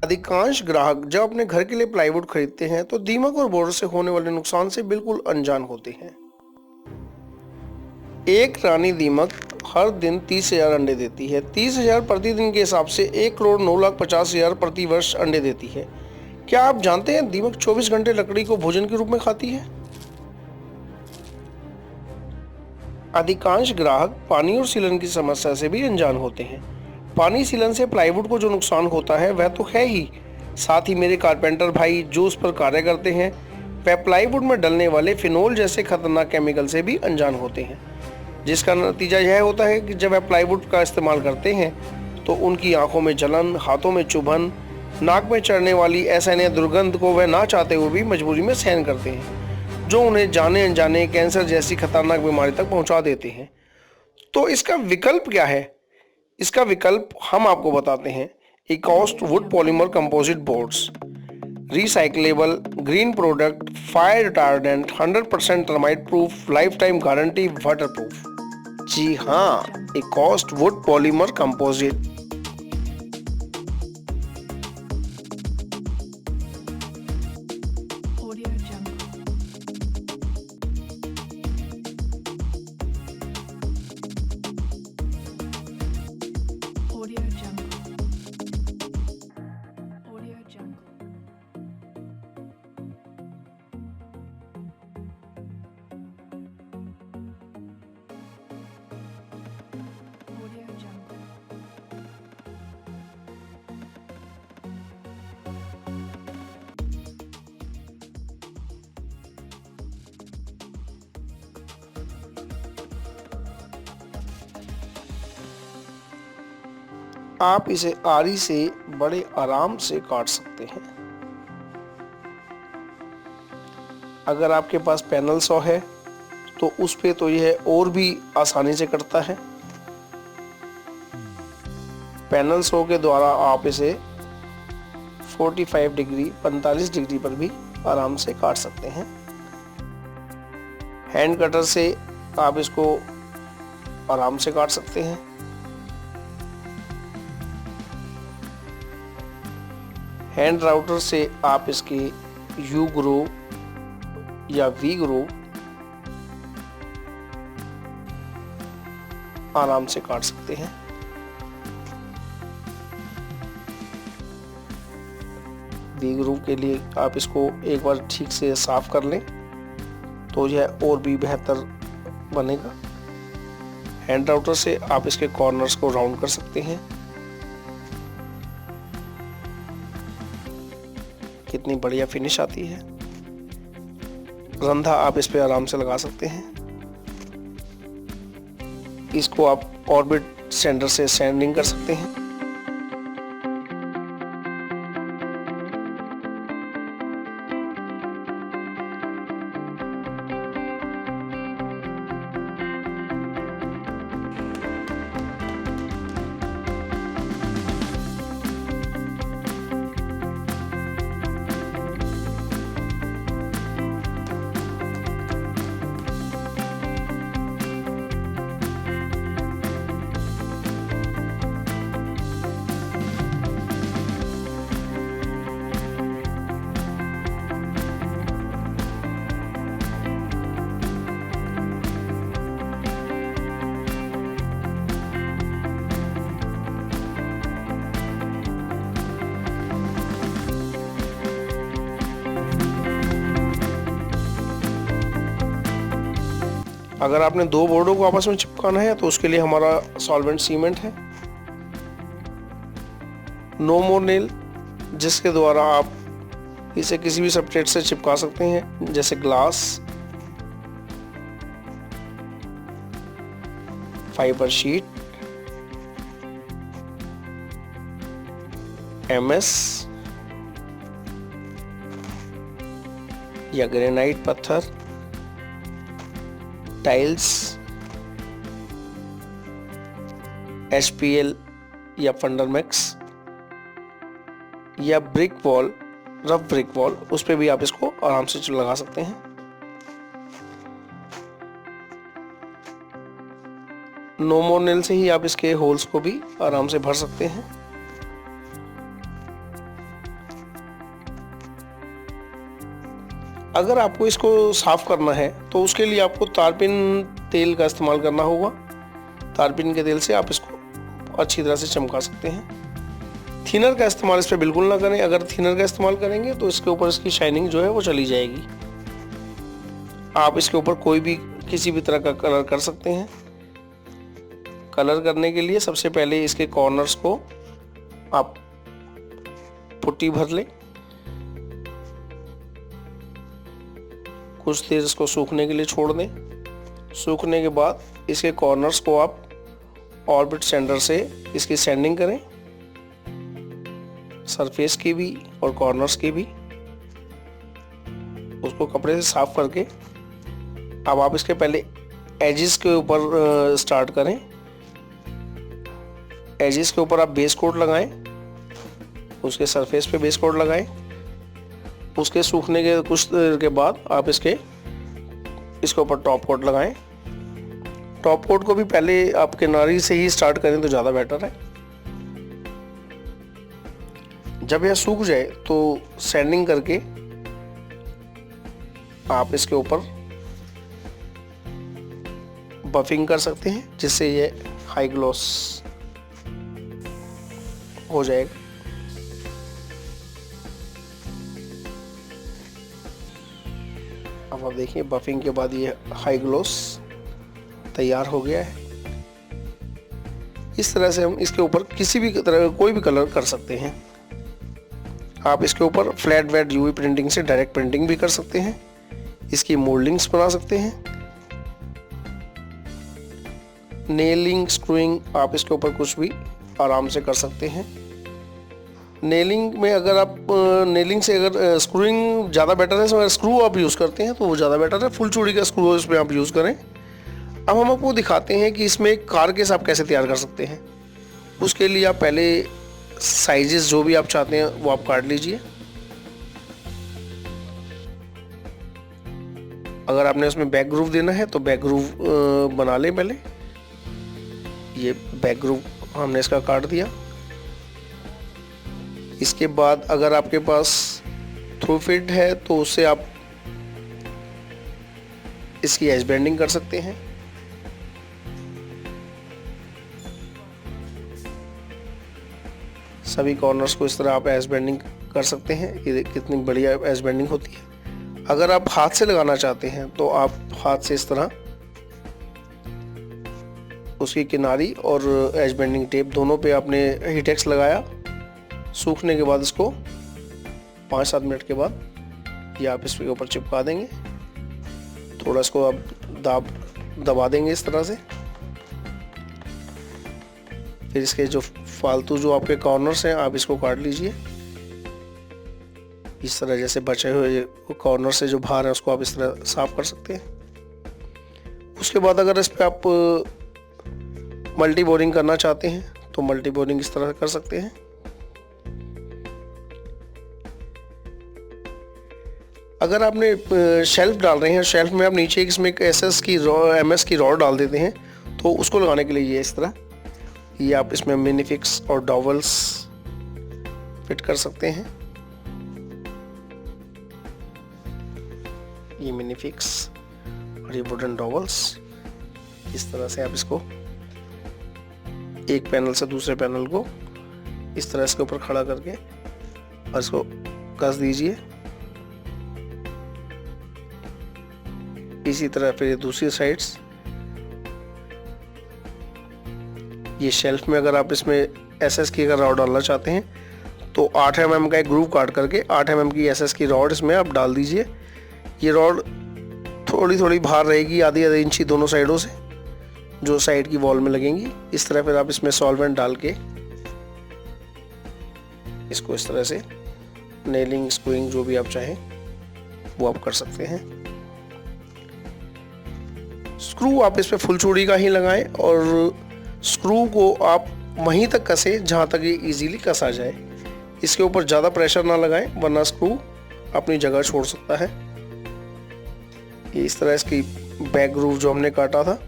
अधिकांश ग्राहक जब अपने घर के लिए प्लाईवुड खरीदते हैं तो दीमक और बोर्ड से होने वाले नुकसान से बिल्कुल अनजान होते हैं। एक रानी दीमक हर दिन 30,000 अंडे देती है। 30,000 प्रतिदिन के हिसाब से 1,09,50,000 प्रति वर्ष अंडे देती है। क्या आप जानते हैं दीमक 24 घंटे लकड़ी को भोजन के रूप में खाती है? अधिकांश ग्राहक पानी और सीलन की समस्या से भी अनजान होते हैं। पानी सीलन से प्लाईवुड को जो नुकसान होता है वह तो है ही, साथ ही मेरे कारपेंटर भाई जो उस पर कार्य करते हैं वह प्लाईवुड में डलने वाले फिनोल जैसे खतरनाक केमिकल से भी अनजान होते हैं, जिसका नतीजा यह होता है कि जब वह प्लाईवुड का इस्तेमाल करते हैं तो उनकी आंखों में जलन, हाथों में चुभन, नाक में चढ़ने वाली असहनीय दुर्गंध को वह ना चाहते हुए भी मजबूरी में सहन करते हैं, जो उन्हें जाने अनजाने कैंसर जैसी खतरनाक बीमारी तक पहुंचा देते हैं। तो इसका विकल्प क्या है? इसका विकल्प हम आपको बताते हैं। Ecoste wood polymer composite boards, recyclable, green product, fire retardant, 100% termite proof, life time guarantee, water proof. जी हाँ, Ecoste wood polymer composite. Audio Jungle. Audio Jungle. Audio Jungle. Audio Jungle. आप इसे आरी से बड़े आराम से काट सकते हैं। अगर आपके पास पैनल सॉ है तो उस पे तो यह और भी आसानी से कटता है। पैनल सॉ के द्वारा आप इसे 45 डिग्री 45 डिग्री पर भी आराम से काट सकते हैं। हैंड कटर से आप इसको आराम से काट सकते हैं। हैंड राउटर से आप इसके यू ग्रूव या वी ग्रूव आराम से काट सकते हैं। वी ग्रूव के लिए आप इसको एक बार ठीक से साफ कर लें तो यह और भी बेहतर बनेगा। हैंड राउटर से आप इसके कॉर्नर्स को राउंड कर सकते हैं। कितनी बढ़िया फिनिश आती है। रंधा आप इस पे आराम से लगा सकते हैं। इसको आप ऑर्बिट सैंडर से सैंडिंग कर सकते हैं। अगर आपने दो बोर्डों को आपस में चिपकाना है तो उसके लिए हमारा सॉल्वेंट सीमेंट है। नो मोर नेल, जिसके द्वारा आप इसे किसी भी सबस्ट्रेट से चिपका सकते हैं, जैसे ग्लास, फाइबर शीट, एमएस या ग्रेनाइट पत्थर, टाइल्स, HPL या फंडरमैक्स या brick wall, rough brick wall, उस पे भी आप इसको आराम से लगा सकते हैं। नो मोर नेल से ही आप इसके होल्स को भी आराम से भर सकते हैं। अगर आपको इसको साफ़ करना है तो उसके लिए आपको तारपीन तेल का इस्तेमाल करना होगा। तारपीन के तेल से आप इसको अच्छी तरह से चमका सकते हैं। थिनर का इस्तेमाल इस पर बिल्कुल ना करें। अगर थिनर का इस्तेमाल करेंगे तो इसके ऊपर इसकी शाइनिंग जो है वो चली जाएगी। आप इसके ऊपर कोई भी किसी भी तरह का कलर कर सकते हैं। कलर करने के लिए सबसे पहले इसके कॉर्नर्स को आप पुट्टी भर लें। कुछ देर इसको सूखने के लिए छोड़ दें। सूखने के बाद इसके कॉर्नर्स को आप ऑर्बिट सैंडर से इसकी सैंडिंग करें, सरफेस की भी और कॉर्नर्स की भी। उसको कपड़े से साफ करके अब आप इसके पहले एजेस के ऊपर स्टार्ट करें। एजेस के ऊपर आप बेस कोट लगाएं, उसके सरफेस पे बेस कोट लगाएं। उसके सूखने के कुछ देर के बाद आप इसके ऊपर टॉप कोट लगाएं। टॉप कोट को भी पहले आप किनारी से ही स्टार्ट करें तो ज़्यादा बेटर है। जब यह सूख जाए तो सैंडिंग करके आप इसके ऊपर बफिंग कर सकते हैं, जिससे ये हाई ग्लॉस हो जाएगा। अब आप देखिए बफिंग के बाद ये हाई ग्लॉस तैयार हो गया है। इस तरह से हम इसके ऊपर किसी भी तरह कोई भी कलर कर सकते हैं। आप इसके ऊपर फ्लैट वेट यूवी प्रिंटिंग से डायरेक्ट प्रिंटिंग भी कर सकते हैं। इसकी मोल्डिंग्स बना सकते हैं। नेलिंग स्क्रूइंग आप इसके ऊपर कुछ भी आराम से कर सकते हैं। नेलिंग में अगर आप नेलिंग से अगर स्क्रूइंग ज़्यादा बेटर है, अगर स्क्रू आप यूज़ करते हैं तो वो ज़्यादा बेटर है। फुल चूड़ी का स्क्रू इसमें आप यूज़ करें। अब हम आपको दिखाते हैं कि इसमें कार केस आप कैसे तैयार कर सकते हैं। उसके लिए आप पहले साइजेस जो भी आप चाहते हैं वो आप काट लीजिए। अगर आपने उसमें बैक ग्रूव देना है तो बैक ग्रूव बना लें पहले। ये बैक ग्रूव हमने इसका काट दिया। इसके बाद अगर आपके पास थ्रू फिट है तो उससे आप इसकी एज बेंडिंग कर सकते हैं। सभी कॉर्नर्स को इस तरह आप एज बेंडिंग कर सकते हैं। ये कितनी बढ़िया एज बेंडिंग होती है। अगर आप हाथ से लगाना चाहते हैं तो आप हाथ से इस तरह उसकी किनारी और एज बेंडिंग टेप दोनों पे आपने हीटेक्स लगाया। सूखने के बाद इसको 5-7 मिनट के बाद ये आप इसके ऊपर चिपका देंगे। थोड़ा इसको आप दबा देंगे इस तरह से। फिर इसके जो फालतू जो आपके कॉर्नर्स हैं आप इसको काट लीजिए इस तरह। जैसे बचे हुए कॉर्नर से जो बाहर है उसको आप इस तरह साफ कर सकते हैं। उसके बाद अगर इस पर आप मल्टी बोरिंग करना चाहते हैं तो मल्टी बोरिंग इस तरह कर सकते हैं। अगर आपने शेल्फ डाल रहे हैं, शेल्फ में आप नीचे इसमें एक MS की रॉड डाल देते हैं तो उसको लगाने के लिए ये इस तरह ये आप इसमें मिनीफिक्स और डॉवल्स फिट कर सकते हैं। ये मिनीफिक्स और ये वुडन डॉवल्स इस तरह से आप इसको एक पैनल से दूसरे पैनल को इस तरह इसके ऊपर खड़ा करके और इसको कस दीजिए। इसी तरह फिर दूसरी साइड्स। ये शेल्फ में अगर आप इसमें SS की अगर रॉड डालना चाहते हैं तो 8 mm का एक ग्रूव काट करके 8 mm की SS की रॉड इसमें आप डाल दीजिए। ये रॉड थोड़ी थोड़ी बाहर रहेगी, आधी इंची दोनों साइडों से, जो साइड की वॉल में लगेंगी। इस तरह फिर आप इसमें सॉल्वेंट डाल के इसको इस तरह से नेलिंग स्क्रूइंग जो भी आप चाहें वो आप कर सकते हैं। स्क्रू आप इस पर फुल चूड़ी का ही लगाएं और स्क्रू को आप वहीं तक कसें जहाँ तक ये इजीली कस आ जाए। इसके ऊपर ज़्यादा प्रेशर ना लगाएं वरना स्क्रू अपनी जगह छोड़ सकता है। ये इस तरह इसकी बैक ग्रूव जो हमने काटा था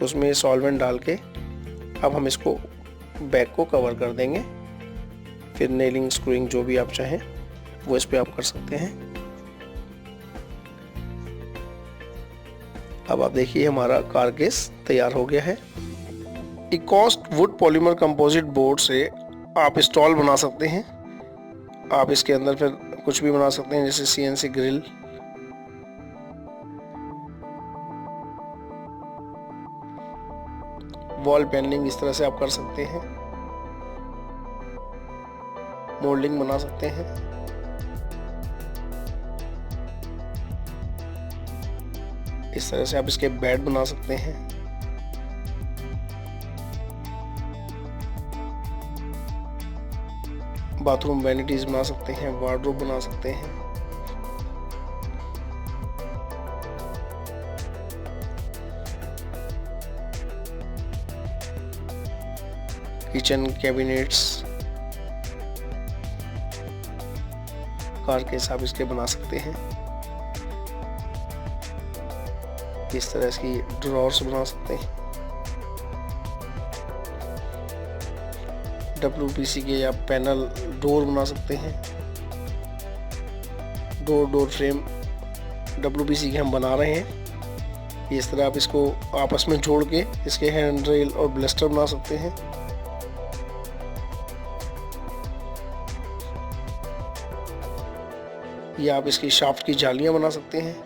उसमें सॉल्वेंट डाल के अब हम इसको बैक को कवर कर देंगे। फिर नेलिंग स्क्रूइंग जो भी आप चाहें वो इस पर आप कर सकते हैं। अब आप देखिए हमारा कार केस तैयार हो गया है। इकोस्ट वुड पॉलीमर कंपोजिट बोर्ड से आप स्टॉल बना सकते हैं। आप इसके अंदर फिर कुछ भी बना सकते हैं, जैसे सीएनसी ग्रिल, वॉल पैनलिंग इस तरह से आप कर सकते हैं, मोल्डिंग बना सकते हैं। इस तरह से आप इसके बेड बना सकते हैं। बाथरूम वैनिटीज बना सकते हैं, वार्डरोब बना सकते हैं। किचन कैबिनेट्स, कार केस आप इसके बना सकते हैं। इस तरह इसकी ड्रॉर्स बना सकते हैं। WPC के आप पैनल डोर बना सकते हैं। डोर फ्रेम WPC के हम बना रहे हैं। इस तरह आप इसको आपस में जोड़ के इसके हैंड रेल और ब्लेस्टर बना सकते हैं। या आप इसकी शाफ्ट की जालियां बना सकते हैं।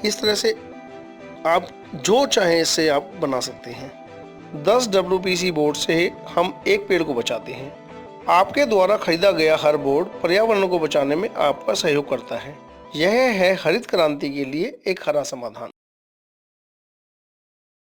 इस तरह से आप जो चाहें इससे आप बना सकते हैं। 10 WPC बोर्ड से हम एक पेड़ को बचाते हैं। आपके द्वारा खरीदा गया हर बोर्ड पर्यावरण को बचाने में आपका सहयोग करता है। यह है हरित क्रांति के लिए एक हरा समाधान।